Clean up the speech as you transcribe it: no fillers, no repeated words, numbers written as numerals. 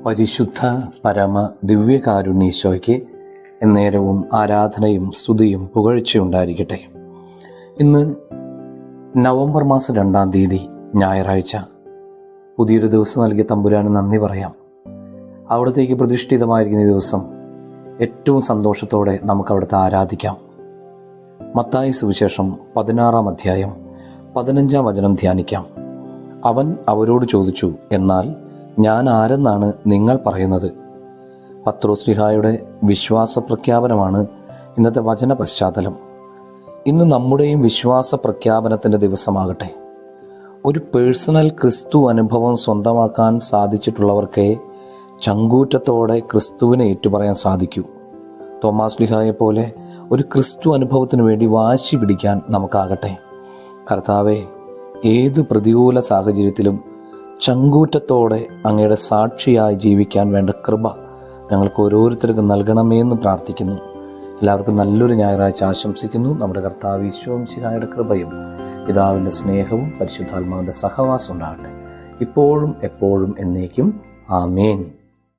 പരിശുദ്ധ പരമ ദിവ്യകാരുണ്യീശോയ്ക്ക് എന്നേരവും ആരാധനയും സ്തുതിയും പുകഴ്ചയുണ്ടായിരിക്കട്ടെ. ഇന്ന് നവംബർ മാസം 2-ാം തീയതി ഞായറാഴ്ച. പുതിയൊരു ദിവസം നൽകിയ തമ്പുരാന് നന്ദി പറയാം. അവിടത്തേക്ക് പ്രതിഷ്ഠിതമായിരിക്കുന്ന ഈ ദിവസം ഏറ്റവും സന്തോഷത്തോടെ നമുക്ക് അവിടുത്തെ ആരാധിക്കാം. മത്തായി സുവിശേഷം 16-ാം അധ്യായം 15-ാം വചനം ധ്യാനിക്കാം. അവൻ അവരോട് ചോദിച്ചു, എന്നാൽ ഞാൻ ആരെന്നാണ് നിങ്ങൾ പറയുന്നത്? പത്രോസ്ലീഹായുടെ വിശ്വാസ പ്രഖ്യാപനമാണ് ഇന്നത്തെ വചന പശ്ചാത്തലം. ഇന്ന് നമ്മുടെയും വിശ്വാസ പ്രഖ്യാപനത്തിൻ്റെ ദിവസമാകട്ടെ. ഒരു പേഴ്സണൽ ക്രിസ്തു അനുഭവം സ്വന്തമാക്കാൻ സാധിച്ചിട്ടുള്ളവർക്കേ ചങ്കൂറ്റത്തോടെ ക്രിസ്തുവിനെ ഏറ്റുപറയാൻ സാധിക്കൂ. തോമാസ്ലീഹായെ പോലെ ഒരു ക്രിസ്തു അനുഭവത്തിന് വേണ്ടി വാശി പിടിക്കാൻ നമുക്കാകട്ടെ. കർത്താവെ, ഏത് പ്രതികൂല സാഹചര്യത്തിലും ചങ്കൂറ്റത്തോടെ അങ്ങയുടെ സാക്ഷിയായി ജീവിക്കാൻ വേണ്ട കൃപ ഞങ്ങൾക്ക് ഓരോരുത്തർക്കും നൽകണമേ എന്ന് പ്രാർത്ഥിക്കുന്നു. എല്ലാവർക്കും നല്ലൊരു ഞായറാഴ്ച ആശംസിക്കുന്നു. നമ്മുടെ കർത്താവ് ഈശോ മിശിഹായുടെ കൃപയും പിതാവിൻ്റെ സ്നേഹവും പരിശുദ്ധാത്മാവിൻ്റെ സഹവാസം ഉണ്ടാകട്ടെ, ഇപ്പോഴും എപ്പോഴും എന്നേക്കും. ആമേൻ.